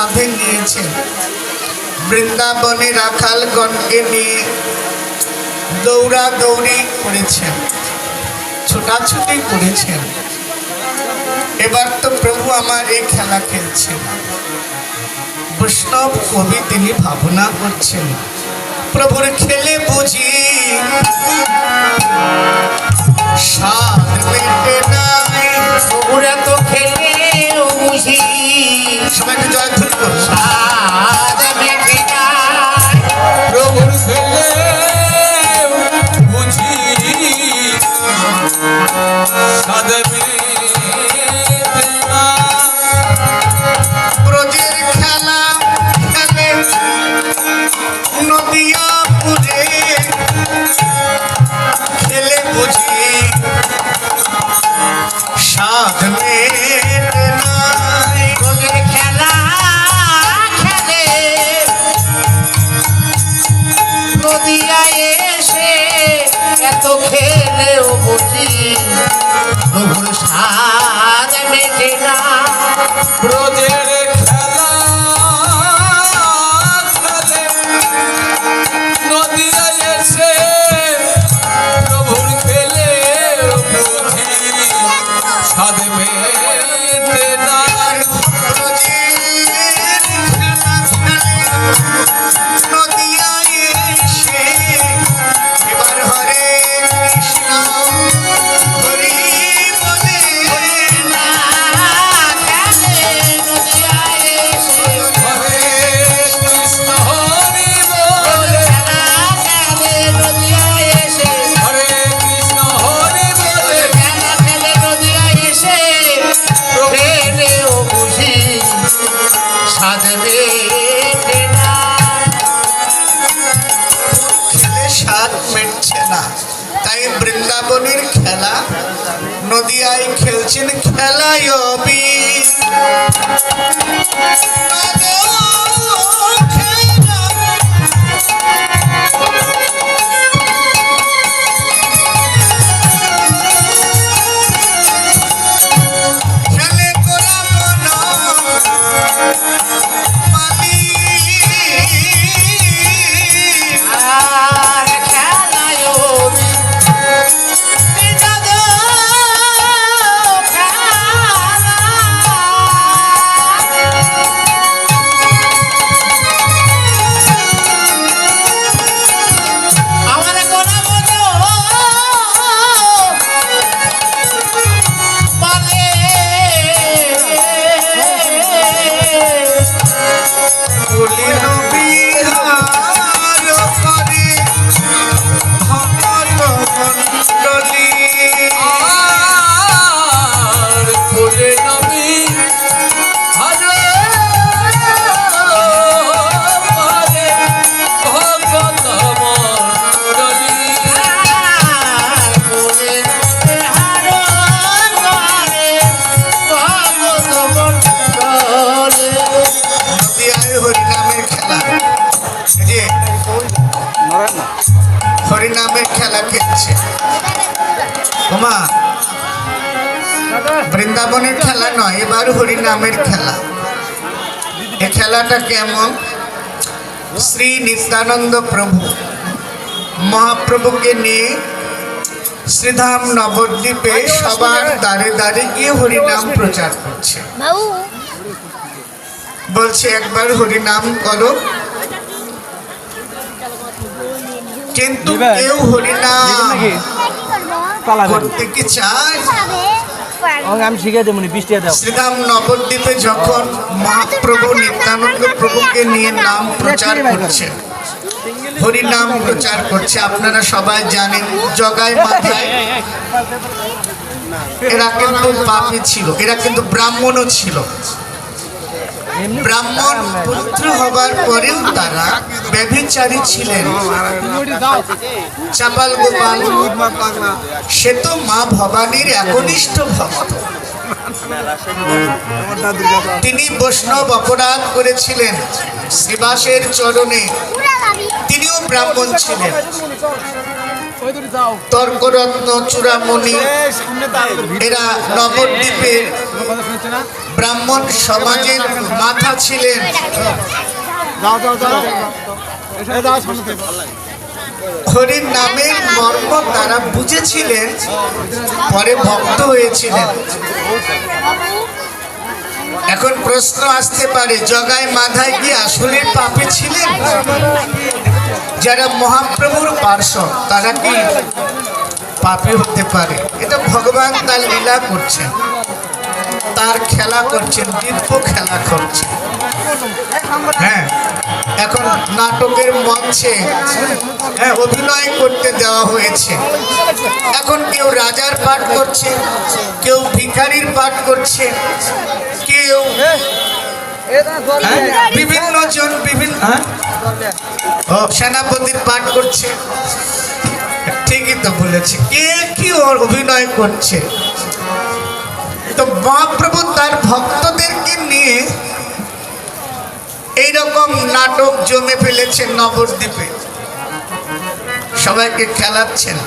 কাঁধে নিয়েছেন, বৃন্দাবনে রাখালগণকে নিয়ে দৌড়াদৌড়ি করেছেন, ছোটাছুটি করেছেন। এবার তো প্রভু আমার এই খেলা খেলছেন। বৈষ্ণব কবি তিনি ভাবনা করছেন, প্রভুর খেলে বুঝি স্বাদ মেটে নাই। ওরা তো খেলেও বুঝি সবাইকে জয়ধ্বনি করো। স্বাদ মেটে নাই। প্রভুর খেলে বুঝি স্বাদ মেটে না। ব্রজের খেলা খেলে নদিয়াপুরে, খেলে বুঝি স্বাদ মেটে নাই। ওদের খেলা খেলে নদিয়ায় এসে এত খেলেও বুঝি প্রভুর স্বাদ মেটে না। ব্রজের খেলা খেলে নদিয়ায় এসে প্রভুর খেলে বুঝি স্বাদ মেটে না। ব্রজের খেলা খেলে নদিয়ায় এসে এবার হরে কৃষ্ণ হরি বলে খেলে নদিয়ায় এসে হরে কৃষ্ণ হরি বলে, খেলে নদিয়ায় এসে হরে কৃষ্ণ হরি বলে, খেলা খেলে নদিয়ায় এসে খেলেও বুঝি স্বাদ মেটে না। খেলে স্বাদ মেটছে না, তাই বৃন্দাবনের খেলা নদিয়ায় খেলছেন খেলায় অবীর। খেলে গোরা বন মালি, আর খেলায় বিনোদ আমার গোনা বলো বলে কুলীন বিহার করে ভক্ত মণ্ডলী। আর ফুলে নবী হরে হরে ভগত মণ্ডলী। নদিয়ায় হরিনামের খেলা, এই যে হরিনামের খেলা খেলছে। ওমা, বৃন্দাবনের খেলা নয়, এবার হরিনামের খেলা। এই খেলাটা কেমন? শ্রী নিত্যানন্দ প্রভু মহাপ্রভুকে নিয়ে শ্রীধাম নবদ্বীপে সবার দ্বারে দ্বারে গিয়ে হরিনাম প্রচার করছে। বলছে একবার হরিনাম করো, কিন্তু কেউ হরিনাম করতে কি চায়? আমি শিখে দেবো বৃষ্টি দাও। শ্রীধাম নবদ্বীপে যখন মহাপ্রভু নিত্যানন্দ প্রভুকে নিয়ে নাম প্রচার করছে, হরিনাম প্রচার করছে, আপনারা সবাই জানেন জগাই মাথায় এরা কিন্তু পাপী ছিল, এরা কিন্তু ব্রাহ্মণও ছিল। ব্রাহ্মণ পুত্র হবার পরেও তারা ব্যভিচারী ছিলেন। চাপাল গোপাল সে তো মা ভবানীর একনিষ্ঠ ভক্ত, তিনি বৈষ্ণব অপরাধ করেছিলেন শ্রীবাসের চরণে, তিনিও ব্রাহ্মণ ছিলেন। তর্করত্ন চূড়ামণি এরা নবদ্বীপের ব্রাহ্মণ সমাজের মাথা ছিলেন। হরির নামের মর্ম তারা বুঝেছিলেন, পরে ভক্ত হয়েছিলেন। এখন প্রশ্ন আসতে পারে, জগায় মাধায় কি আসলে পাপী ছিলেন? যারা মহাপ্রভুর পার্শ্বদ তারা কি পাপী হতে পারে? এটা ভগবান তার লীলা করছেন, তার খেলা করছেন, দিব্য খেলা করছেন। হ্যাঁ, এখন নাটকের মঞ্চে অভিনয় করতে দেওয়া হয়েছে। এখন কেউ রাজার পাঠ করছে, কেউ ভিখারির পাঠ করছে, কেউ বিভিন্ন জন বিভিন্ন সেনাপতির পাঠ করছে। ঠিকই তো বলেছে, কে কি ওর অভিনয় করছে। তো মহাপ্রভু তার ভক্তদেরকে নিয়ে এইরকম নাটক জমে ফেলেছেন নবদ্বীপে, সবাইকে খেলাচ্ছেন,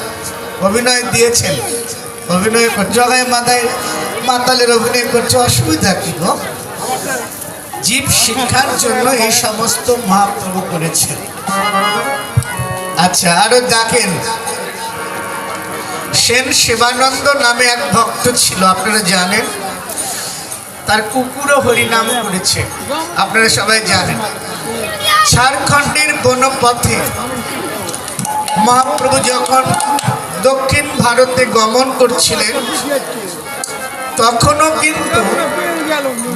অভিনয় দিয়েছেন, অভিনয় করছে। জগায় মাথায় মাতালের অভিনয় করছে, অসুবিধা কি গো? জীব শিক্ষার জন্য এই সমস্ত মহাপ্রভু করেছেন। আচ্ছা, আরো দেখেন, সেন শিবানন্দ নামে এক ভক্ত ছিল, আপনারা জানেন। তার কুকুরও হরিনাম করেছে, আপনারা সবাই জানেন। ঝাড়খণ্ডের বনপথে মহাপ্রভু যখন দক্ষিণ ভারতে গমন করছিলেন, তখনও কিন্তু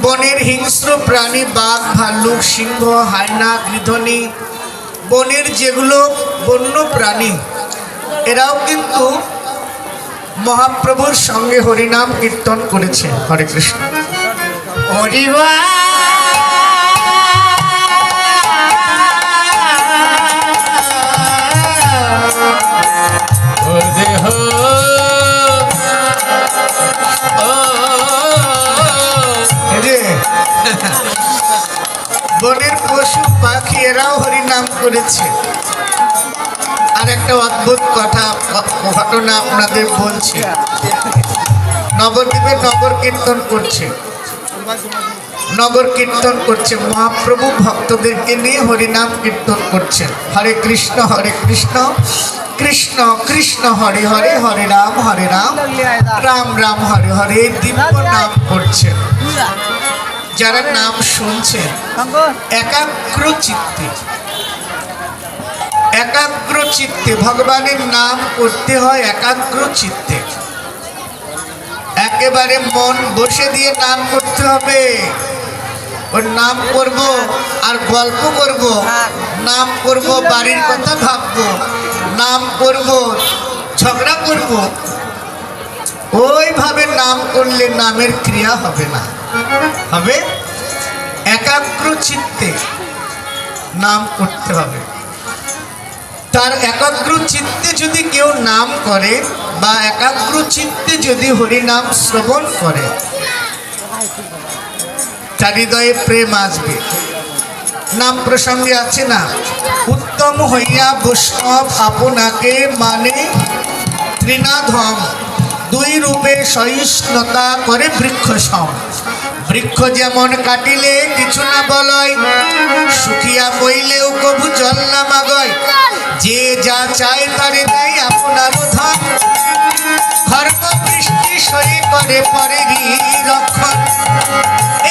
বনের হিংস্র প্রাণী, বাঘ, ভাল্লুক, সিংহ, হায়না, গৃধনী, বনের যেগুলো বন্য প্রাণী, এরাও কিন্তু মহাপ্রভুর সঙ্গে হরিনাম কীর্তন করেছে। হরে কৃষ্ণ। হরিবা দেহ এই যে বনের পশু পাখি এরাও হরিনাম করেছে। আর একটা অদ্ভুত ঘটনা আপনাদের বলছি। নবদ্বীপে নগর কীর্তন করছে, নগর কীর্তন করছে, মহাপ্রভু ভক্তদেরকে নিয়ে হরিনাম কীর্তন করছেন। হরে কৃষ্ণ কৃষ্ণ কৃষ্ণ হরে হরে, হরে রাম রাম রাম হরে হরে, দিব্য নাম করছেন। যারা নাম শুনছেন একাগ্র চিত্তে ভগবানের নাম করতে হয়, একাগ্র চিত্তে একেবারে মন বসে দিয়ে নাম করতে হবে। ওর নাম করব আর গল্প করব, নাম করব বাড়ির কথা ভাববো, নাম করব ঝগড়া করব, ওইভাবে নাম করলে নামের ক্রিয়া হবে না। হবে একাগ্র চিত্তে নাম করতে হবে। তার একাগ্র চিত্তে যদি কেউ নাম করে বা একাগ্র চিত্তে যদি হরিনাম শ্রবণ করে, তার হৃদয়ে প্রেম আসবে। নাম প্রসঙ্গে আছে না, উত্তম হইয়া বৈষ্ণব আপনাকে মানে ত্রিনাধম, দুই রূপে সহিষ্ণুতা করে বৃক্ষ সম। বৃক্ষ যেমন কাটিলে কিছু না বলয়, শুকিয়া বইলেও কবু জল না মাগয়। যে যা চায় তারে দেয় আপনার ধন, ধর্ম বৃষ্টি সই করে পরেরই রক্ষণ।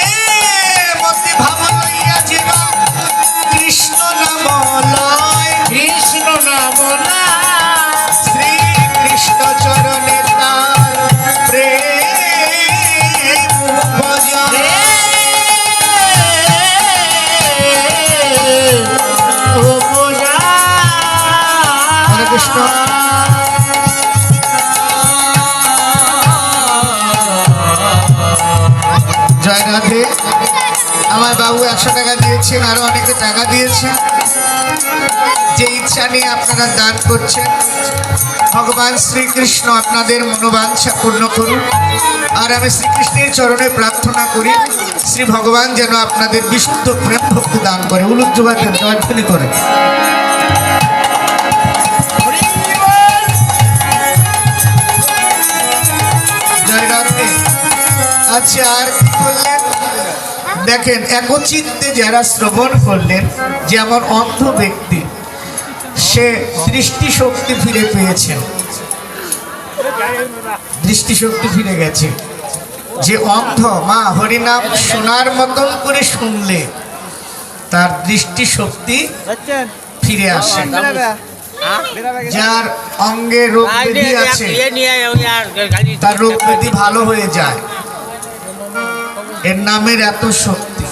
এ মতে ভাব লইয়া জীবন কৃষ্ণ নাম লয়, কৃষ্ণ নাম না শ্রী কৃষ্ণ চরণে তার প্রেম ভজন। হরে কৃষ্ণ। জয় রাধে। আমার বাবু 100 টাকা দিয়েছেন, আরো অনেকে টাকা দিয়েছেন। যে ইচ্ছা নিয়ে আপনারা দান করছেন, ভগবান শ্রীকৃষ্ণ আপনাদের মনোবাঞ্ছা পূর্ণ করুন। আর আমি শ্রীকৃষ্ণের চরণে প্রার্থনা করি, শ্রী ভগবান যেন আপনাদের বিশুদ্ধ প্রেম ভক্তি দান করে। উলুজ্জবাদের জয়ধ্বনি করে। আচ্ছা আর কি করলেন দেখেন, একচিত্তে যারা শ্রবণ করলেন, যেমন অন্ধ ব্যক্তি সে দৃষ্টিশক্তি ফিরে পেয়েছেন, দৃষ্টিশক্তি ফিরে গেছে। যে অন্ধ মা হরিনাম শোনার মতন করে শুনলে তার দৃষ্টিশক্তি ফিরে আসে। যার অঙ্গে রোগ ব্যাধি আছে তার রোগ ব্যাধি ভালো হয়ে যায়, এর নামের এত শক্তি।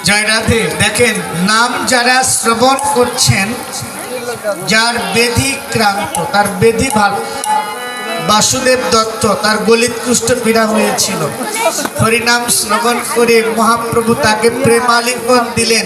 জয় রাধে। দেখেন, নাম যারা শ্রবণ করছেন, যার ব্যাধি ক্রান্ত, তার ব্যাধি ভালো। বাসুদেব দত্ত তার গলিত কুষ্ঠ পীড়া হয়েছিল, হরিনাম শ্রবণ করে মহাপ্রভু তাকে প্রেমালিঙ্গন দিলেন।